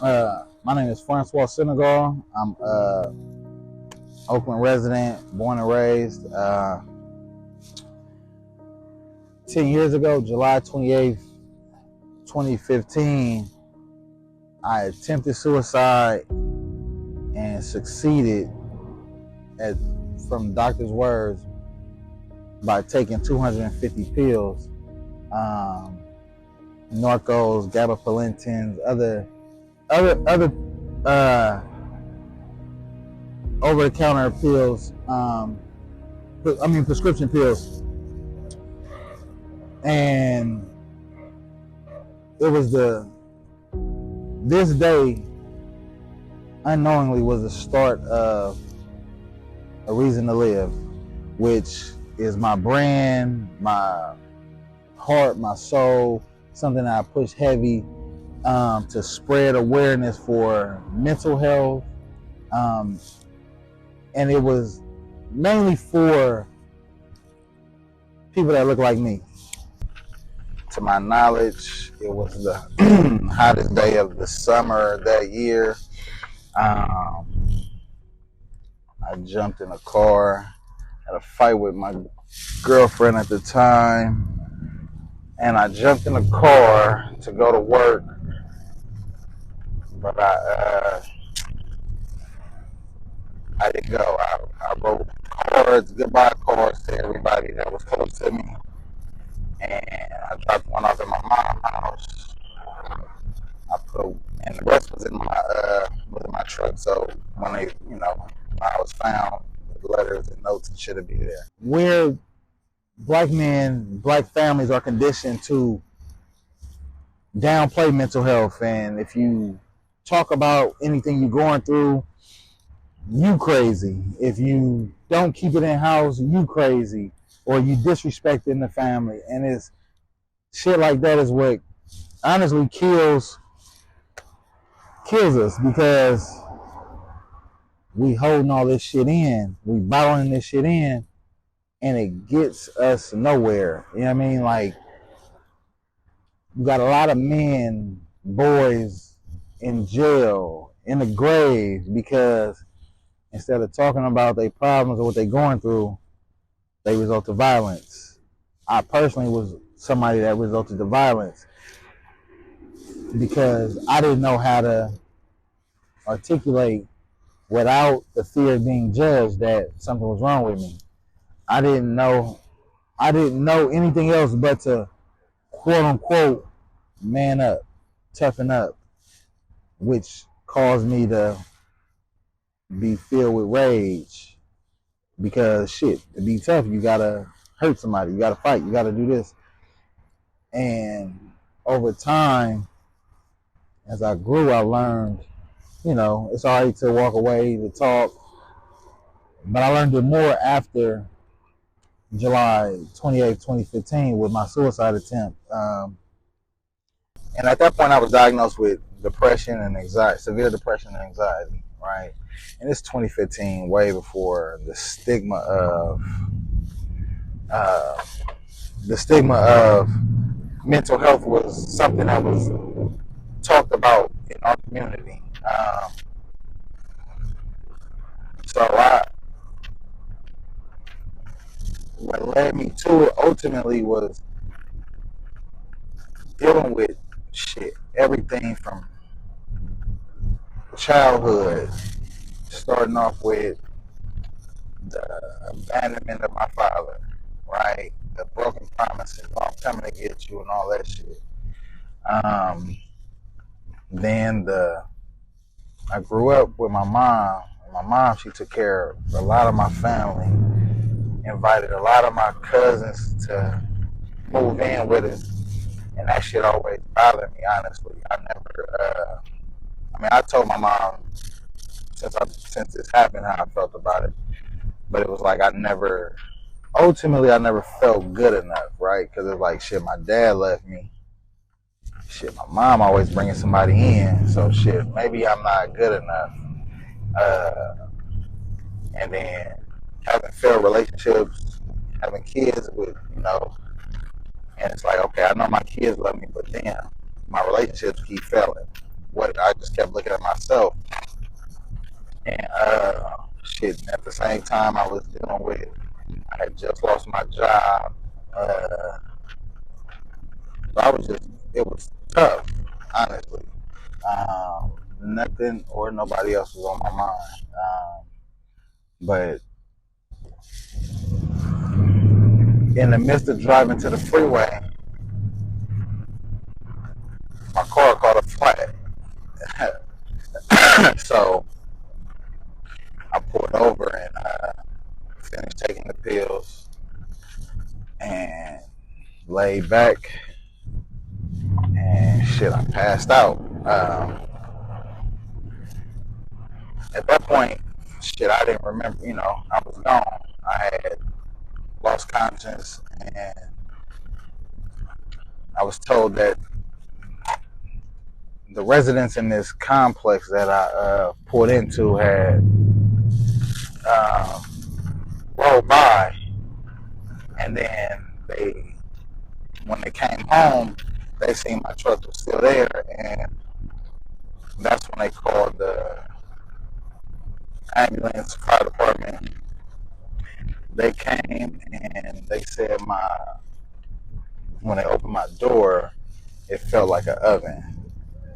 My name is Fransua Senegal. I'm Oakland resident, born and raised. 10 years ago, July 28th, 2015, I attempted suicide and succeeded from doctor's words, by taking 250 pills, narcos, gabapentins, other over-the-counter pills, prescription pills. And it was this day unknowingly was the start of a reason to live, which is my brand, my heart, my soul, something that I push heavy to spread awareness for mental health. And it was mainly for people that look like me. To my knowledge, it was the hottest day of the summer that year. I jumped in a car, had a fight with my girlfriend at the time, and I jumped in a car to go to work, but I didn't go. I wrote cards, goodbye cards to everybody that was close to me, and I dropped one off at my mom's house. And the rest was in my truck. So when I was found, the letters and notes and shit would be there. Where black men, black families are conditioned to downplay mental health, and if you talk about anything you're going through, you crazy. If you don't keep it in house, you crazy, or you disrespecting the family. And it's shit like that is what honestly kills us, because we holding all this shit in, we bottling this shit in, and it gets us nowhere. You know what I mean? Like, you got a lot of men, boys in jail, in the grave, because instead of talking about their problems or what they're going through, they result to violence. I personally was somebody that resulted to violence because I didn't know how to articulate without the fear of being judged that something was wrong with me. I didn't know anything else but to quote unquote man up, toughen up, which caused me to be filled with rage, because shit, to be tough, you gotta hurt somebody, you gotta fight, you gotta do this. And over time, as I grew, I learned, it's all right to walk away, to talk, but I learned it more after July 28th, 2015 with my suicide attempt. And at that point, I was diagnosed with depression and anxiety, severe depression and anxiety, right? And it's 2015, way before the stigma of mental health was something that was talked about in our community. What led me to it ultimately was dealing with shit, everything from childhood, starting off with the abandonment of my father, right? The broken promises, I'm coming to get you, and all that shit. Then I grew up with my mom. My mom, she took care of a lot of my family, invited a lot of my cousins to move in with us, and that shit always bothered me, honestly. I told my mom since this happened how I felt about it, but it was like I never felt good enough, right? Because it's like, shit, my dad left me. Shit, my mom always bringing somebody in, so shit, maybe I'm not good enough. And then having failed relationships, having kids with, and it's like, okay, I know my kids love me, but damn, my relationships keep failing. what I just kept looking at myself. And shit, at the same time I was dealing with, I had just lost my job. So I was just, it was tough, honestly. Nothing or nobody else was on my mind. But in the midst of driving to the freeway, my car caught a flat. So I pulled over and finished taking the pills and laid back, and shit, I passed out. At that point, shit, I didn't remember, I was gone. I had lost conscience, and I was told that the residents in this complex that I pulled into had um, rolled by, and then when they came home, they seen my truck was still there, and that's when they called the ambulance, fire department. They came and they said when they opened my door, it felt like an oven,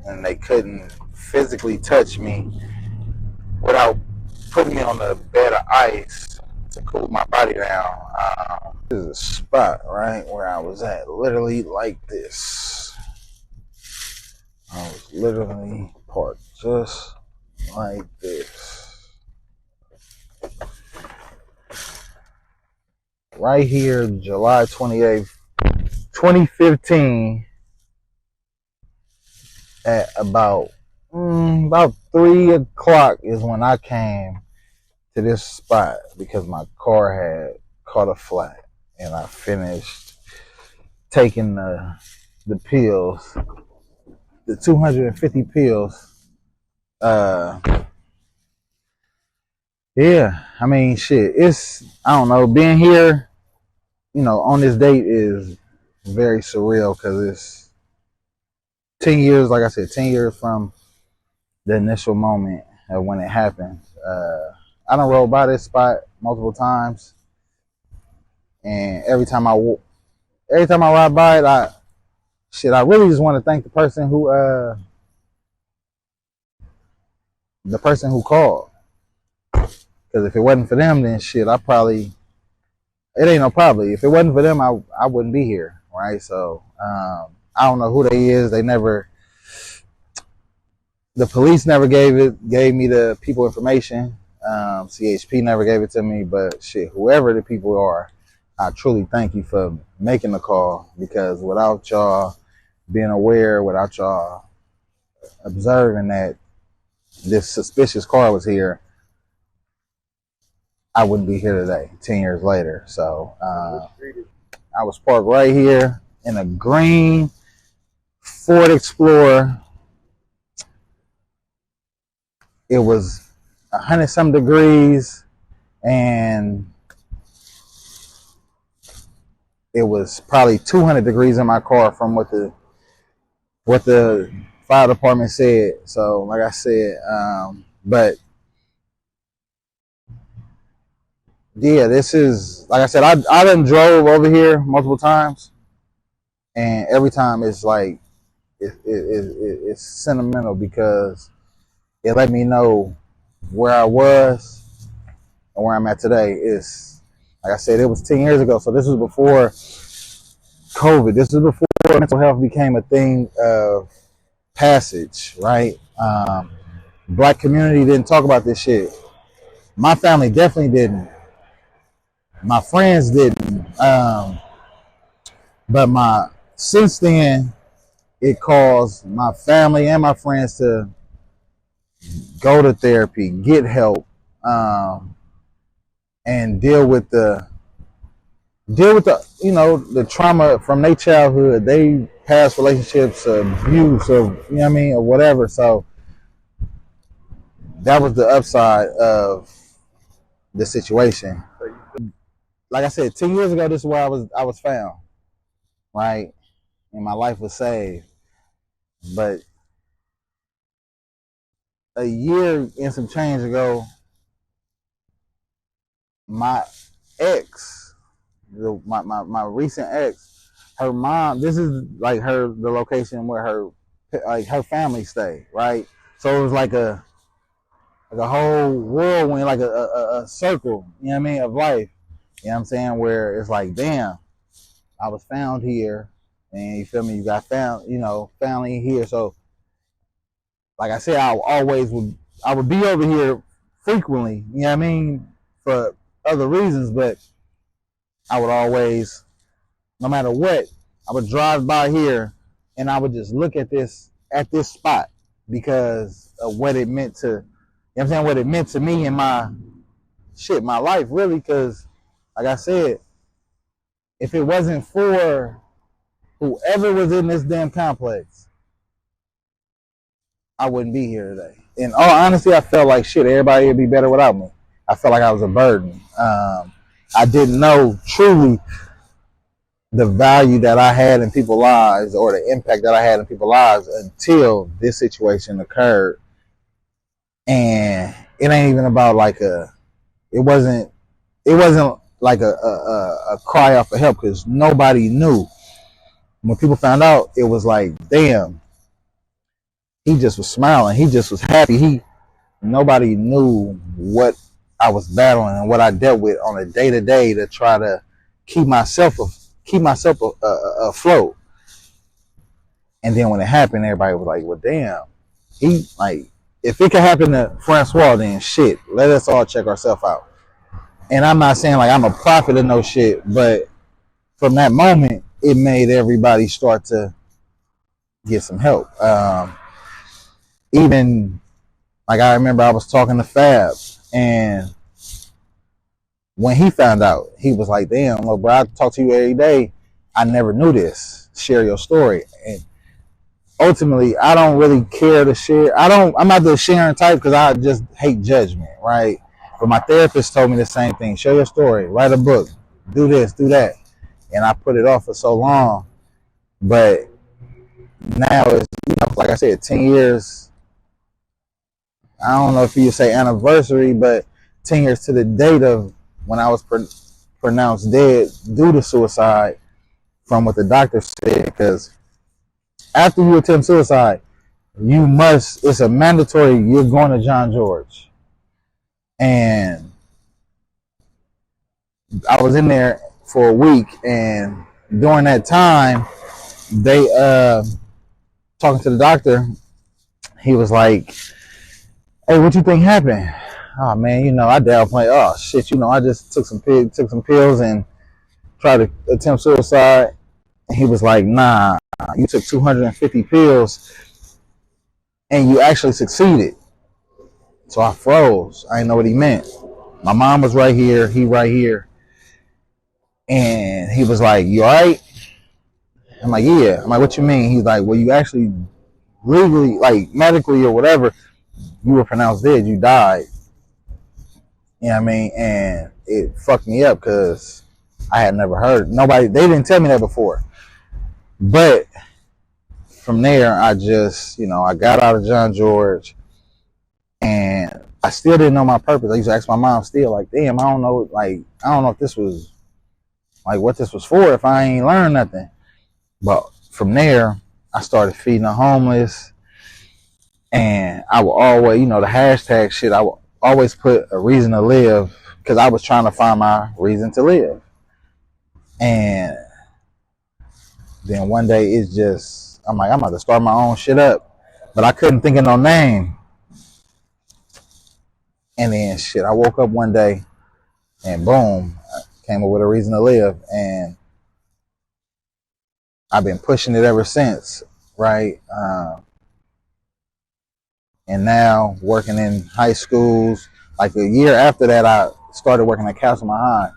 and they couldn't physically touch me without putting me on a bed of ice to cool my body down. This is a spot right where I was at, literally like this. I was literally parked just like this. Right here, July 28th, 2015, at about 3 o'clock is when I came to this spot because my car had caught a flat, and I finished taking the pills, the 250 pills. Yeah, I mean, shit, I don't know, being here, on this date is very surreal because it's 10 years, like I said, 10 years from the initial moment of when it happened. I done rolled by this spot multiple times, and every time I ride by it, I really just want to thank the person who called, because if it wasn't for them, then shit, it ain't no problem. If it wasn't for them, I wouldn't be here, right? So I don't know who they is. The police never gave me the people information. CHP never gave it to me, but shit, whoever the people are, I truly thank you for making the call, because without y'all being aware, without y'all observing that this suspicious car was here, I wouldn't be here today, 10 years later. So I was parked right here in a green Ford Explorer. It was 100-some degrees, and it was probably 200 degrees in my car from what the fire department said. So, like I said, but yeah, this is, like I said, I done drove over here multiple times, and every time it's like it's sentimental, because it let me know where I was and where I'm at today. It's, like I said, it was 10 years ago, so this was before COVID. This was before mental health became a thing of passage, right? Black community didn't talk about this shit. My family definitely didn't. My friends didn't. But since then, it caused my family and my friends to go to therapy, get help, and deal with the the trauma from their childhood, they past relationships, abuse, or or whatever. So that was the upside of the situation. Like I said, 10 years ago, this is where I was found, right, and my life was saved. But a year and some change ago, my ex, my recent ex, her mom, this is like the location where her family stay, right? So it was like a whole whirlwind, like a circle, you know what I mean, of life. You know what I'm saying? Where it's like, damn, I was found here, and you feel me? You got found, family here. So, like I said, I would be over here frequently, you know what I mean, for other reasons, but I would always, no matter what, I would drive by here, and I would just look at this spot because of what it meant to, you know what I'm saying, what it meant to me in my life, really, because, like I said, if it wasn't for whoever was in this damn complex, I wouldn't be here today. In all honesty, I felt like shit, everybody would be better without me. I felt like I was a burden. I didn't know truly the value that I had in people's lives or the impact that I had in people's lives until this situation occurred. And it ain't even about it wasn't like a cry out for help, because nobody knew. When people found out, it was like, damn, he just was smiling. He just was happy. Nobody knew what I was battling and what I dealt with on a day to day to try to keep myself afloat. And then when it happened, everybody was like, well, damn, if it could happen to Fransua, then shit, let us all check ourselves out. And I'm not saying like I'm a prophet of no shit, but from that moment, it made everybody start to get some help. Even like I remember I was talking to Fab, and when he found out, he was like, damn, look, bro, I talk to you every day. I never knew this. Share your story. And ultimately, I don't really care to share. I'm not the sharing type because I just hate judgment, right? But my therapist told me the same thing. Share your story. Write a book. Do this, do that. And I put it off for so long. But now it's, like I said, 10 years. I don't know if you say anniversary, but 10 years to the date of when I was pronounced dead due to suicide from what the doctor said. Because after you attempt suicide, it's a mandatory, you're going to John George. And I was in there for a week, and during that time, they, talking to the doctor, he was like, hey, what you think happened? Oh man, I downplayed. Oh shit, I just took some pills and tried to attempt suicide. And he was like, nah, you took 250 pills and you actually succeeded. So I froze. I didn't know what he meant. My mom was right here, he right here. And he was like, you all right? I'm like, yeah. I'm like, what you mean? He's like, well, you actually legally, like medically or whatever, you were pronounced dead. You died. You know what I mean? And it fucked me up because I had never heard. They didn't tell me that before. But from there, I just, I got out of John George, and I still didn't know my purpose. I used to ask my mom still, like, damn, I don't know if this was, like, what this was for if I ain't learned nothing. But from there, I started feeding the homeless, and I would always, the hashtag shit, I would always put a reason to live because I was trying to find my reason to live. And then one day it's just, I'm like, I'm about to start my own shit up. But I couldn't think of no name. And then shit, I woke up one day and boom, I came up with a reason to live. And I've been pushing it ever since, right? And now working in high schools. Like a year after that, I started working at Castlemont High.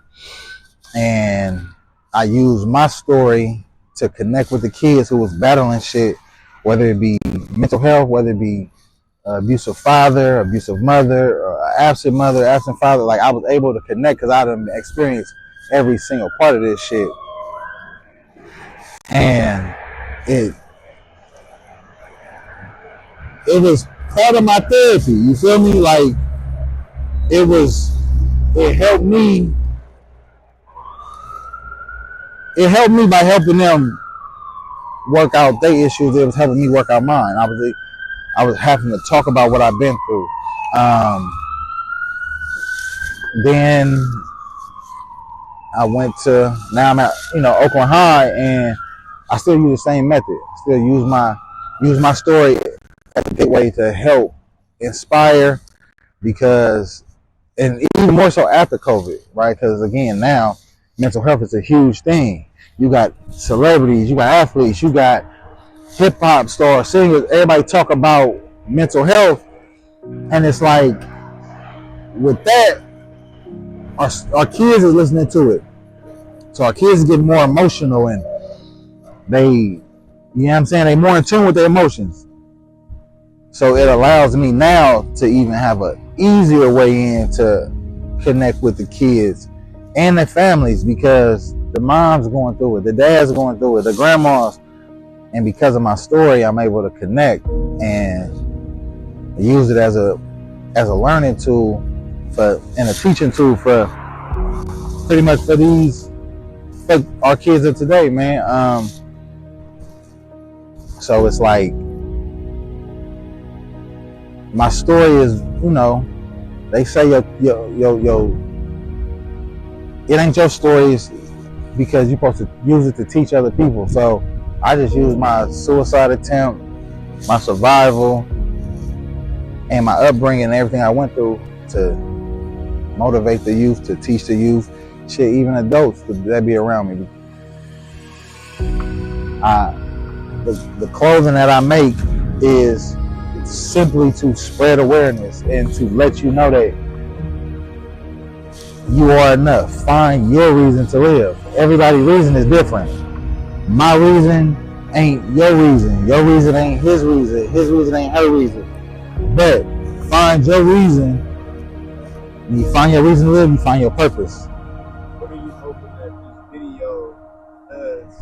And I used my story to connect with the kids who was battling shit, whether it be mental health, whether it be abusive father, abusive mother, or absent mother, absent father. Like I was able to connect because I done experienced every single part of this shit. And it was part of my therapy. You feel me? Like it helped me. It helped me by helping them work out their issues. It was helping me work out mine. I was having to talk about what I've been through. Then I went to, now I'm at, Oakland High, and I still use the same method. Still use my story as a good way to help inspire, because, and even more so after COVID, right? Because again, now mental health is a huge thing. You got celebrities, you got athletes, you got hip hop stars, singers, everybody talk about mental health, and it's like, with that, our kids is listening to it. So our kids get more emotional, and they, you know what I'm saying, they more in tune with their emotions. So it allows me now to even have an easier way in to connect with the kids and their families, because the mom's going through it, the dad's going through it, the grandmas, and because of my story, I'm able to connect and use it as a learning tool and a teaching tool for pretty much for our kids of today, man. So it's like, my story is, they say it ain't your stories because you're supposed to use it to teach other people. So I just use my suicide attempt, my survival, and my upbringing and everything I went through to motivate the youth, to teach the youth, shit, even adults that be around me. The clothing that I make is simply to spread awareness and to let you know that you are enough. Find your reason to live. Everybody's reason is different. My reason ain't your reason. Your reason ain't his reason. His reason ain't her reason. But find your reason. When you find your reason to live, you find your purpose. What are you hoping that this video does?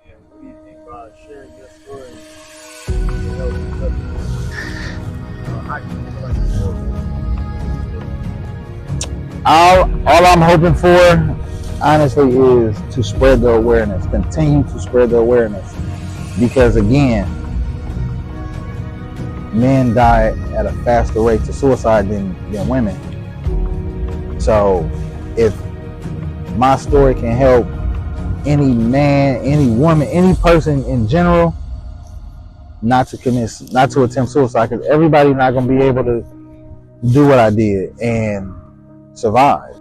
And what do you think about sharing your story to help others? How do you feel like it's all I'm hoping for, honestly, is to spread the awareness. Continue to spread the awareness. Because again, men die at a faster rate to suicide than women. So if my story can help any man, any woman, any person in general not to attempt suicide, because everybody's not going to be able to do what I did and survive.